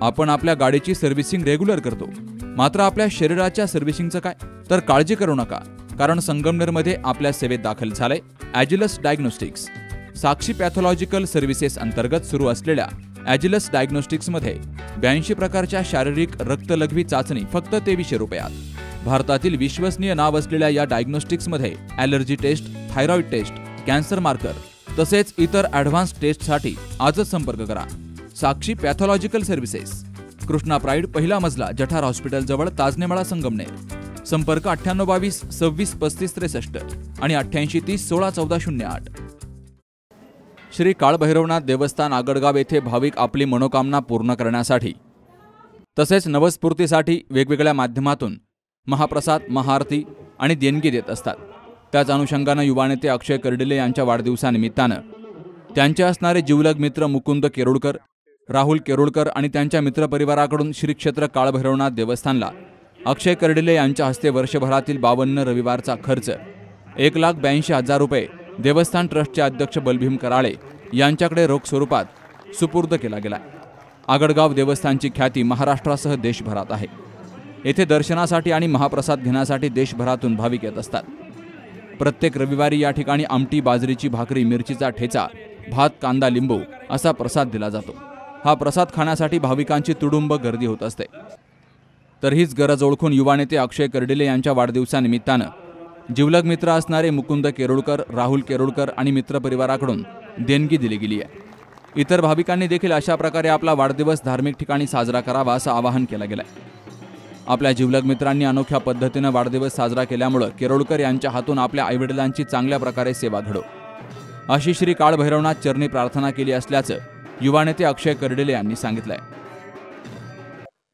आपण आपल्या गाडीची सर्व्हिसिंग रेग्युलर करतो, मात्र आपल्या शरीराच्या सर्व्हिसिंगचं काय? तर काळजी करू नका, कारण संगमनेरमध्ये आपल्या सेवेत दाखल झालंय ॲजिलस डायग्नोस्टिक्स. साक्षी पॅथॉलॉजिकल सर्व्हिसेस अंतर्गत सुरू असलेल्या ॲजिलस डायग्नोस्टिक्समध्ये 82 प्रकारच्या शारीरिक रक्तलघवी चाचणी फक्त 2300 रुपयात. भारतातील विश्वसनीय नाव असलेल्या या डायग्नोस्टिक्समध्ये allergy test, thyroid test, cancer marker तसेच इतर ॲडव्हान्स टेस्टसाठी आजच संपर्क करा. Sakshi pathological services, Krishna pride, पहिला मजला, जठार हॉस्पिटल जवळ, ताजनेमाळा, संगमनेर. संपर्क 9822 26 35 63 आणि 88 30 16 14 08. श्री काळभैरवनाथ देवस्थान आगडगाव येथे भाविक आपली मनोकामना पूर्ण करण्यासाठी तसेच नवस्फूर्तीसाठी वेगवेगळ्या माध्यमातून महाप्रसाद, महाआरती आणि देणगी देत असतात. त्याच अनुषंगानं युवा नेते अक्षय कर्डिले यांच्या वाढदिवसानिमित्तानं त्यांचे असणारे जिवलग मित्र मुकुंद केरुळकर, राहुल केरुळकर आणि त्यांच्या मित्रपरिवाराकडून श्री क्षेत्र काळभैरवनाथ देवस्थानला अक्षय कर्डिले यांच्या हस्ते वर्षभरातील 52 रविवारचा खर्च 1,82,000 रुपये देवस्थान ट्रस्टचे अध्यक्ष बलभीम कराळे यांच्याकडे रोख स्वरूपात सुपूर्द केला गेला. आगडगाव देवस्थानची ख्याती महाराष्ट्रासह देशभरात आहे. येथे दर्शनासाठी आणि महाप्रसाद घेण्यासाठी देशभरातून भाविक येत असतात. प्रत्येक रविवारी या ठिकाणी आमटी, बाजरीची भाकरी, मिरचीचा ठेचा, भात, कांदा, लिंबू असा प्रसाद दिला जातो. हा प्रसाद खाण्यासाठी भाविकांची तुडुंब गर्दी होत असते. तर हीच गरज ओळखून युवा नेते अक्षय कर्डिले यांच्या वाढदिवसानिमित्तानं जिवलग मित्र असणारे मुकुंद केरुळकर, राहुल केरुळकर आणि मित्रपरिवाराकडून देणगी दिली गेली आहे. इतर भाविकांनी देखील अशा प्रकारे आपला वाढदिवस धार्मिक ठिकाणी साजरा करावा असं आवाहन केलं गेलं आहे. आपल्या जिवलग मित्रांनी अनोख्या पद्धतीनं वाढदिवस साजरा केल्यामुळे केरुळकर यांच्या हातून आपल्या आईवडिलांची चांगल्या प्रकारे सेवा घडो अशी श्री काळभैरवनाथ चरणी प्रार्थना केली असल्याचं युवा नेते अक्षय कर्डिले यांनी सांगितलंय.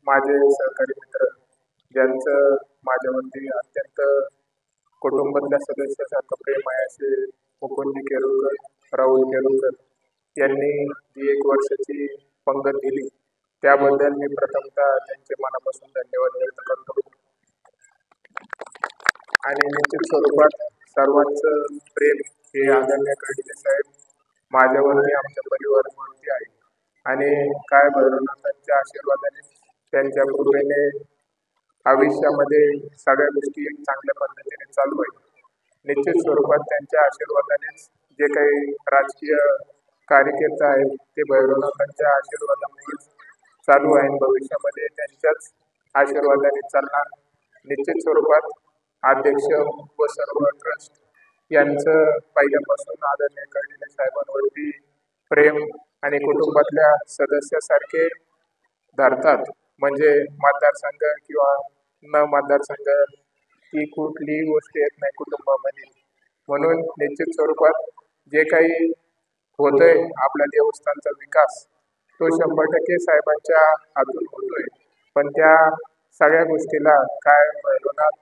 माझे सहकारी मित्र ज्यांचं माझ्यावरती अत्यंत कुटुंबातल्या सदस्यासारखं प्रेम आहे असे मुकुंद केरुळकर, राहुल केरुळकर यांनी जी 1 वर्षाची पंगत दिली त्याबद्दल मी प्रथमतः त्यांचे मनापासून धन्यवाद व्यक्त करतो. आणि निश्चित स्वरूपात सर्वांचं प्रेम हे आदरणीय कर्डिले साहेब माझ्यावरती, आमच्या परिवारावरती आहे. आणि काय भैरवनाथांच्या आशीर्वादाने, त्यांच्या कृपेने आयुष्यामध्ये सगळ्या गोष्टी चांगल्या पद्धतीने चालू आहेत. निश्चित स्वरूपात त्यांच्या आशीर्वादानेच जे काही राजकीय कार्यकर्ते आहेत ते भैरवनाथांच्या आशीर्वादामुळे चालू आहे. भविष्यामध्ये त्यांच्याच आशीर्वादाने चालणार. निश्चित स्वरूपात अध्यक्ष व सर्व ट्रस्ट यांचं पहिल्यापासून आदरणीय कर्डिले साहेबांवरती प्रेम आणि कुटुंबातल्या सदस्यासारखे धरतात. म्हणजे मतदारसंघ किंवा न मतदारसंघ ही कुठलीही गोष्ट येत नाही कुटुंबामध्ये. म्हणून निश्चित स्वरूपात जे काही होतोय आपल्या देवस्थानचा विकास तो 100% साहेबांच्या हातून होतोय. पण त्या सगळ्या गोष्टीला काय भैरवनाथ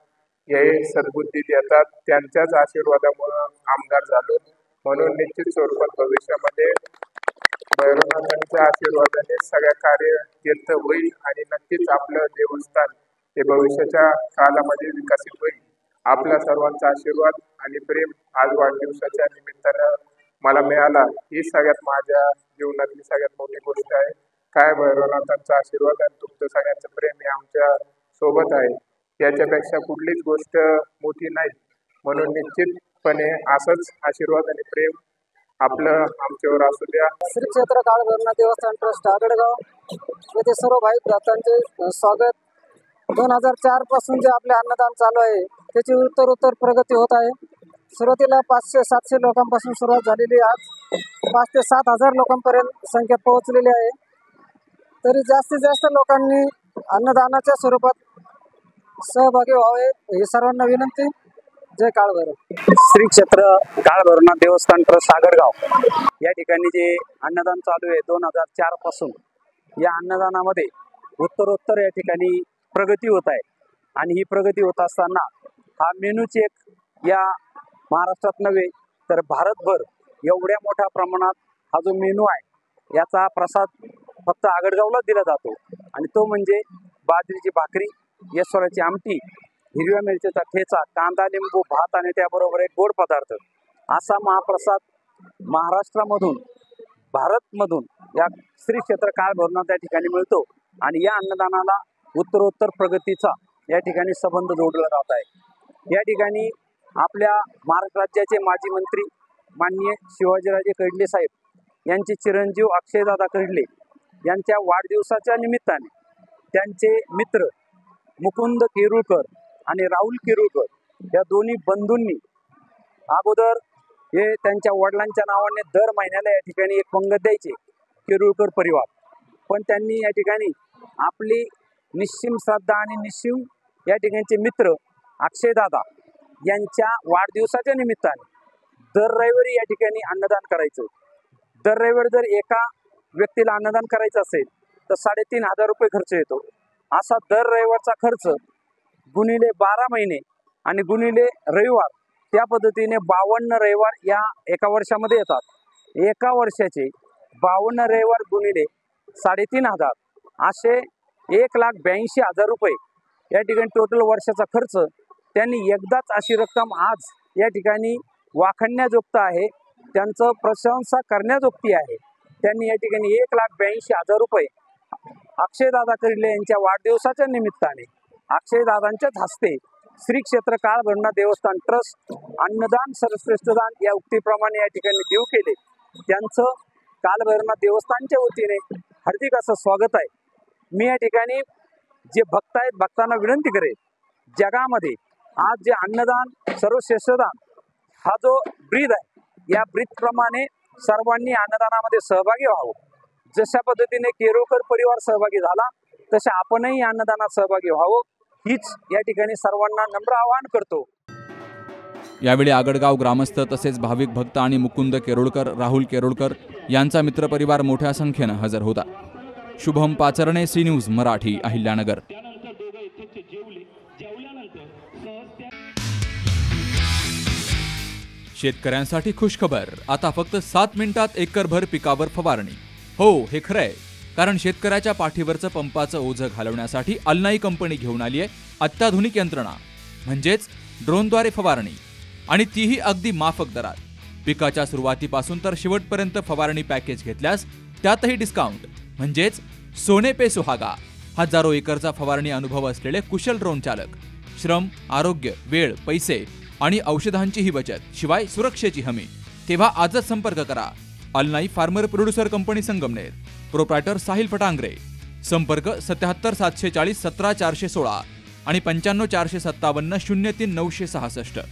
हे सद्बुद्धी देतात. त्यांच्याच आशीर्वादामुळे आमदार झालो. म्हणून निश्चित स्वरूपात भविष्यामध्ये भैरवनाथांच्या आशीर्वादाने सगळ्या कार्य तीर्थ होईल आणि नक्कीच आपलं देवस्थान हे भविष्याच्या काळामध्ये विकसित होईल. आपल्या सर्वांचा आशीर्वाद आणि प्रेम आज वाढदिवसाच्या निमित्तानं मला मिळाला ही सगळ्यात माझ्या जीवनातली सगळ्यात मोठी गोष्ट आहे. काय भैरवनाथांचा आशीर्वाद आणि तुमचं सगळ्यांचं प्रेम हे आमच्या सोबत आहे. याच्यापेक्षा कुठलीच गोष्ट मोठी नाही. म्हणून निश्चितपणे असंच आशीर्वाद आणि प्रेम आपलं आमच्यावर असू द्या. श्री क्षेत्र काळभैरवनाथ देवस्थान ट्रस्ट आगडगाव येथे सर्व भाविक भक्तांचे स्वागत. 2004 पासून जे आपले अन्नदान चालू आहे त्याची उत्तर प्रगती होत आहे. सुरुवातीला 500-700 लोकांपासून सुरुवात झालेली, आज 5,000 ते 7,000 लोकांपर्यंत संख्या पोहोचलेली आहे. तरी जास्तीत जास्त लोकांनी अन्नदानाच्या स्वरूपात सहभागी व्हावे ही सर्वांना विनंती. जय काळभैरव. श्री क्षेत्र काळभैरवनाथ देवस्थान ट्रस्ट आगडगाव या ठिकाणी जे अन्नदान चालू आहे 2004 पासून, या अन्नदानामध्ये उत्तरोत्तर या ठिकाणी प्रगती होत आहे. आणि ही प्रगती होत असताना हा मेनू चेक या महाराष्ट्रात नव्हे तर भारतभर एवढ्या मोठ्या प्रमाणात हा जो मेनू आहे याचा प्रसाद फक्त आगडगावला दिला जातो. आणि तो म्हणजे बाजरीची भाकरी, येसवराची आमटी, हिरव्या मिरचीचा ठेचा, कांदा, लिंबू, भात आणि त्याबरोबर एक गोड पदार्थ असा महाप्रसाद महाराष्ट्रामधून, भारतमधून या श्री क्षेत्र काळभैरवनाथ या ठिकाणी मिळतो. आणि या अन्नदानाला उत्तरोत्तर प्रगतीचा या ठिकाणी संबंध जोडला जात आहे। या ठिकाणी आपल्या महाराष्ट्र राज्याचे माजी मंत्री माननीय शिवाजीराजे कैडले साहेब यांचे चिरंजीव अक्षयदादा कैडले यांच्या वाढदिवसाच्या निमित्ताने त्यांचे मित्र मुकुंद केरुळकर आणि राहुल केरुळकर या दोन्ही बंधूंनी अगोदर हे त्यांच्या वडिलांच्या नावाने दर महिन्याला या ठिकाणी एक पंगत द्यायचे केरुळकर परिवार, पण त्यांनी या ठिकाणी आपली निश्चिम श्रद्धा आणि निश्चिम या ठिकाणचे मित्र अक्षयदादा यांच्या वाढदिवसाच्या निमित्ताने दर रविवारी या ठिकाणी अन्नदान करायचं। दर रविवारी जर एका व्यक्तीला अन्नदान करायचं असेल तर 3,500 रुपये खर्च येतो। असा दर रविवारचा खर्च गुणिले 12 महिने आणि गुणिले रविवार, त्या पद्धतीने 52 रविवार या एका वर्षामध्ये येतात। एका वर्षाचे 52 रविवार गुणिले 3,500 असे 1,82,000 रुपये या ठिकाणी टोटल वर्षाचा खर्च त्यांनी एकदाच अशी रक्कम आज या ठिकाणी वाखण्याजोगत आहे, त्यांचं प्रशंसा करण्याजोगती आहे। त्यांनी या ठिकाणी 1,82,000 रुपये अक्षयदादा कैडले यांच्या वाढदिवसाच्या निमित्ताने अक्षयदादांच्याच हस्ते श्री क्षेत्र काळभैरवनाथ देवस्थान ट्रस्ट अन्नदान सर्वश्रेष्ठदान या उक्तीप्रमाणे या ठिकाणी देऊ केले। त्यांचं काळभैरवनाथ देवस्थानच्या वतीने हार्दिक असं स्वागत आहे। मी या ठिकाणी जे भक्त आहेत भक्तांना विनंती करेन, जगामध्ये आज जे अन्नदान सर्वश्रेष्ठदान हा जो ब्रीद आहे या ब्रीदप्रमाणे सर्वांनी अन्नदानामध्ये सहभागी व्हावं। जशा पद्धतीने केरुळकर परिवार सहभागी झाला तसे आपणही अन्नदानात सहभागी व्हावं, हीच या ठिकाणी सर्वांना नम्र आवाहन करतो। यावेळी आगडगाव ग्रामस्थ तसेच भाविक भक्त आणि मुकुंद केरुळकर, राहुल केरुळकर यांचा मित्रपरिवार मोठ्या संख्येनं हजर होता। Shubham Pacharne, C news Marathi, Ahilyanagar. शेतकऱ्यांसाठी खुशखबर, आता फक्त 7 मिनिटात एकरभर पिकावर फवारणी। हो, हे खरंय, कारण शेतकऱ्याच्या पाठीवरचं पंपाचं ओझं घालवण्यासाठी अल्नाई कंपनी घेऊन आली आहे अत्याधुनिक यंत्रणा, म्हणजेच ड्रोनद्वारे फवारणी, आणि तीही अगदी माफक दरात। पिकाच्या सुरुवातीपासून तर शेवटपर्यंत फवारणी पॅकेज घेतल्यास त्यातही डिस्काउंट, म्हणजेच सोने पे सुहागा। हजारो एकरचा फवारणी अनुभव असलेले कुशल ड्रोन चालक, श्रम, आरोग्य, वेळ, पैसे आणि औषधांचीही बचत, शिवाय सुरक्षेची हमी। तेव्हा आजच संपर्क करा अल्नाई farmer producer company Sangamner, proprietor Sahil Phatangare. संपर्क 77 740 17 416 आणि 95 457 03 966।